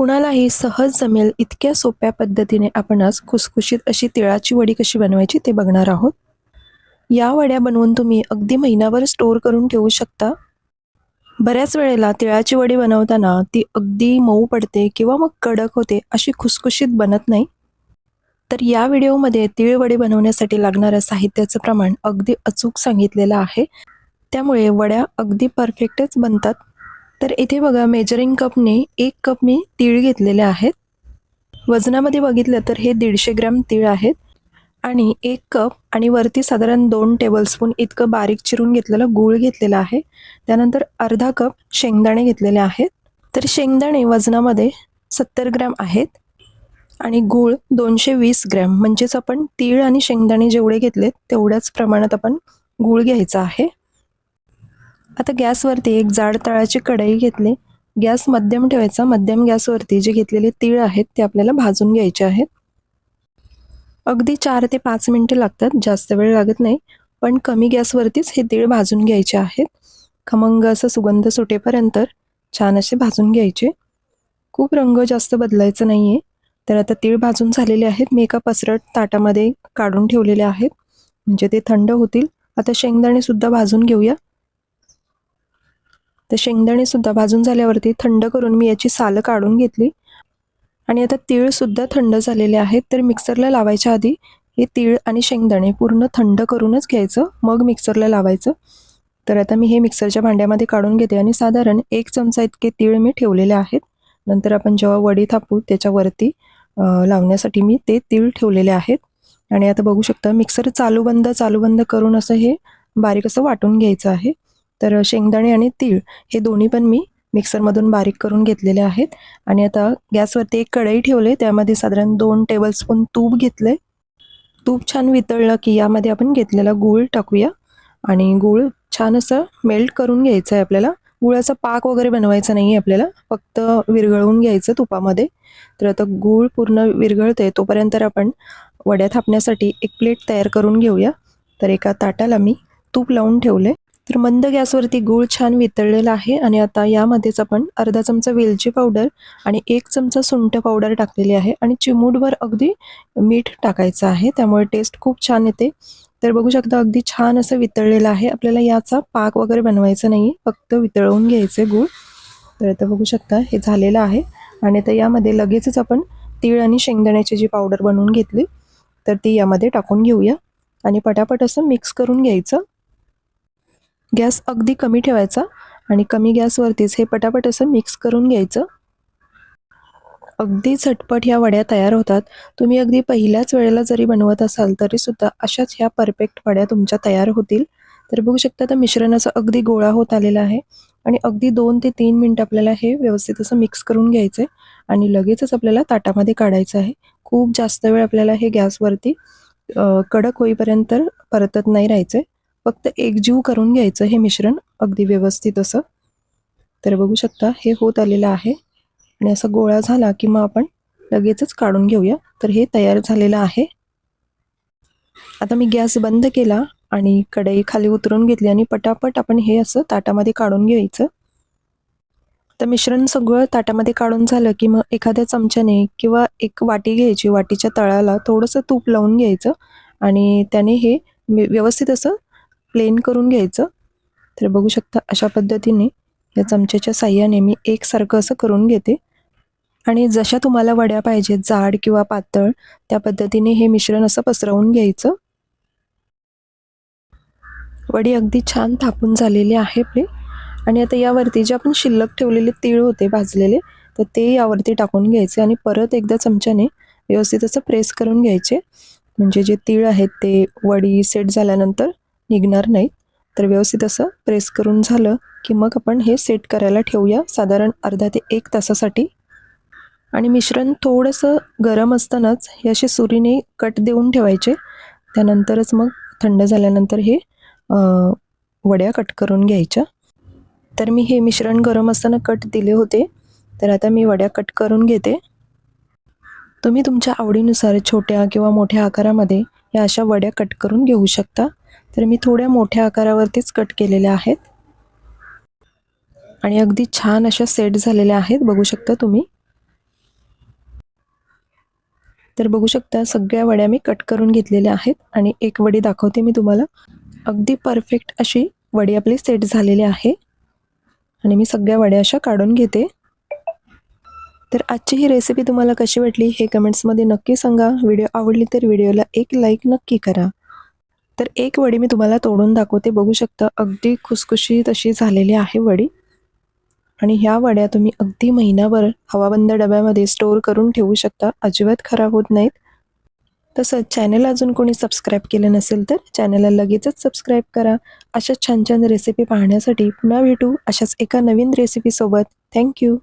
कुणालाही सहज जमेल इतक्या सोप्या पद्धतीने आपण आज खुसखुशीत अशी तिळाची वडी कशी बनवायची ते बघणार आहोत. या वड्या बनवून तुम्ही अगदी महिनाभर स्टोअर करून ठेवू शकता. बऱ्याच वेळेला तिळाची वडी बनवताना ती अगदी मऊ पडते किंवा मग कडक होते, अशी खुसखुशीत बनत नाही. तर या व्हिडिओमध्ये तीळ वडी बनवण्यासाठी लागणारं साहित्याचं प्रमाण अगदी अचूक सांगितलेलं आहे. त्यामुळे वड्या अगदी परफेक्टच बनतात. तर इथे बघा, मेजरिंग कपने 1 कप मी तीळ घेतलेले आहेत. वजनामध्ये बघितलं तर हे 150 ग्रॅम तीळ आहेत आणि 1 कप आणि वरती साधारण 2 टेबलस्पून इतकं बारीक चिरून घेतलेलं गूळ घेतलेला आहे. त्यानंतर अर्धा कप शेंगदाणे घेतलेले आहेत. तर शेंगदाणे वजनामध्ये 70 ग्रॅम आहेत आणि गूळ 220 ग्रॅम, म्हणजेच आपण तीळ आणि शेंगदाणे जेवढे घेतलेत तेवढ्याच प्रमाणात आपण गूळ घ्यायचा आहे. आता गॅसवरती एक जाड तळाची कढई घेतली. गॅस मध्यम ठेवायचा. मध्यम गॅसवरती जे घेतलेले तीळ आहेत ते आपल्याला भाजून घ्यायचे आहेत. अगदी 4 ते 5 मिनिटं लागतात, जास्त वेळ लागत नाही. पण कमी गॅसवरतीच हे तीळ भाजून घ्यायचे आहेत. खमंग असं सुगंध सुटेपर्यंत छान असे भाजून घ्यायचे. खूप रंग जास्त बदलायचा नाहीये. तर आता तीळ भाजून झालेले आहेत. मी एका पसरट ताटामध्ये काढून ठेवलेले आहेत, म्हणजे ते थंड होतील. आता शेंगदाणे सुद्धा भाजून घेऊया. तर शेंगदाणे सुद्धा भाजून झाल्यावरती थंड करून मी याची सालं काढून घेतली आणि आता तीळ सुद्धा थंड झालेले आहेत. तर मिक्सरला लावायच्या आधी हे तीळ आणि शेंगदाणे पूर्ण थंड करूनच घ्यायचं, मग मिक्सरला लावायचं. तर आता मी हे मिक्सरच्या भांड्यामध्ये काढून घेते आणि साधारण 1 चमचा इतके तीळ मी ठेवलेले आहेत. नंतर आपण जेव्हा वडी थापू त्याच्यावरती लावण्यासाठी मी ते तीळ ठेवलेले आहेत. आणि आता बघू शकता, मिक्सर चालू बंद करून असं हे बारीक असं वाटून घ्यायचं आहे. तर शेंगदाणे आणि तीळ हे दोन्ही पण मी मिक्सरमधून बारीक करून घेतलेले आहेत. आणि आता गॅसवरती एक कढई ठेवले, त्यामध्ये साधारण 2 टेबलस्पून तूप घेतले. तूप छान वितळलं की यामध्ये आपण घेतलेला गूळ टाकूया आणि गूळ छान असं मेल्ट करून घ्यायचं आहे आपल्याला. गुळाचा पाक वगैरे बनवायचा नाही आहे आपल्याला, फक्त विरघळवून घ्यायचं तुपामध्ये. तर आता गूळ पूर्ण विरघळते तोपर्यंत आपण वड्या थापण्यासाठी एक प्लेट तयार करून घेऊया. तर एका ताटाला मी तूप लावून ठेवले. तर मंद गॅसवरती गूळ छान वितळलेला आहे आणि आता यामध्येच आपण अर्धा चमचा वेलची पावडर आणि 1 चमचा सुंठ पावडर टाकलेली आहे आणि चिमूटभर अगदी मीठ टाकायचं आहे, त्यामुळे टेस्ट खूप छान येते. तर बघू शकता, अगदी छान असं वितळलेलं आहे. आपल्याला याचा पाक वगैरे बनवायचा नाही, फक्त वितळवून घ्यायचे गूळ. तर आता बघू शकता हे झालेलं आहे. आणि आता यामध्ये लगेचच आपण तीळ आणि शेंगदाण्याची जी पावडर बनवून घेतली तर ती यामध्ये टाकून घेऊया आणि पटापट असं मिक्स करून घ्यायचं. गॅस अगदी कमी ठेवायचा आणि कमी गॅसवरतीच हे पटापट असं मिक्स करून घ्यायचं. अगदी झटपट ह्या वड्या तयार होतात. तुम्ही अगदी पहिल्याच वेळेला जरी बनवत असाल तरी सुद्धा अशाच ह्या परफेक्ट वड्या तुमच्या तयार होतील. तर बघू शकता, तर मिश्रणाचा अगदी गोळा होत आलेला आहे आणि अगदी 2 ते 3 मिनिट आपल्याला हे व्यवस्थित असं मिक्स करून घ्यायचं आहे आणि लगेचच आपल्याला ताटामध्ये काढायचं आहे. खूप जास्त वेळ आपल्याला हे गॅसवरती कडक होईपर्यंत परतत नाही राहायचं, फक्त एकजीव करून घ्यायचं हे मिश्रण अगदी व्यवस्थित असं. तर बघू शकता हे होत आलेलं आहे आणि असा गोळा झाला की मग आपण लगेचच काढून घेऊया. तर हे तयार झालेलं आहे. आता मी गॅस बंद केला आणि कढई खाली उतरून घेतली आणि पटापट आपण हे असं ताटामध्ये काढून घ्यायचं. तर मिश्रण सगळं ताटामध्ये काढून झालं की मग एखाद्या चमच्याने किंवा एक वाटी घ्यायची, वाटीच्या तळाला थोडंसं तूप लावून घ्यायचं आणि त्याने हे व्यवस्थित असं प्लेन करून घ्यायचं. तर बघू शकता अशा पद्धतीने या चमच्याच्या साह्याने मी एकसारखं असं करून घेते आणि जशा तुम्हाला वड्या पाहिजेत, जाड किंवा पातळ, त्या पद्धतीने हे मिश्रण असं पसरवून घ्यायचं. वडी अगदी छान थापून झालेली आहे आपली. आणि आता यावरती जे आपण शिल्लक ठेवलेले तीळ होते भाजलेले, तर ते यावरती टाकून घ्यायचे आणि परत एकदा चमच्याने व्यवस्थित असं प्रेस करून घ्यायचे, म्हणजे जे तीळ आहेत ते वडी सेट झाल्यानंतर निघणार नाहीत. तर व्यवस्थित असं प्रेस करून झालं की मग आपण हे सेट करायला ठेवूया साधारण अर्धा ते 1 तासासाठी. आणि मिश्रण थोडंसं गरम असतानाच हे असे सुरीने कट देऊन ठेवायचे. त्यानंतरच मग थंड झाल्यानंतर हे वड्या कट करून घ्यायच्या. तर मी हे मिश्रण गरम असताना कट दिले होते. तर आता मी वड्या कट करून घेते. तुम्ही तुमच्या आवडीनुसार छोट्या किंवा मोठ्या आकारामध्ये या अशा वड्या कट करून घेऊ शकता. तर मी थोड्या मोठ्या आकारावरतीच कट केलेल्या आहेत आणि अगदी छान अशा सेट झालेल्या आहेत, बघू शकता तुम्ही. तर बघू शकता सगळ्या वड्या मी कट करून घेतलेल्या आहेत आणि एक वडी दाखवते मी तुम्हाला. अगदी परफेक्ट अशी वडी आपली सेट झालेली आहे आणि मी सगळ्या वड्या अशा काढून घेते. तर आजची ही रेसिपी तुम्हाला कशी वाटली हे कमेंट्समध्ये नक्की सांगा. व्हिडिओ आवडली तर व्हिडिओला एक लाईक नक्की करा. तर एक वडी मी तुम्हाला तोडून दाखवते. बघू शकता अगदी खुसखुशीत अशी झालेली आहे वडी आणि ह्या वड्या तुम्ही अगदी महिनाभर हवाबंद डब्यामध्ये स्टोअर करून ठेवू शकता. अजिबात खराब होत नाहीत. तसंच चॅनल अजून कोणी सबस्क्राईब केलं नसेल तर चॅनलला लगेचच सबस्क्राईब करा. अशाच छान छान रेसिपी पाहण्यासाठी पुन्हा भेटू अशाच एका नवीन रेसिपीसोबत. थँक्यू.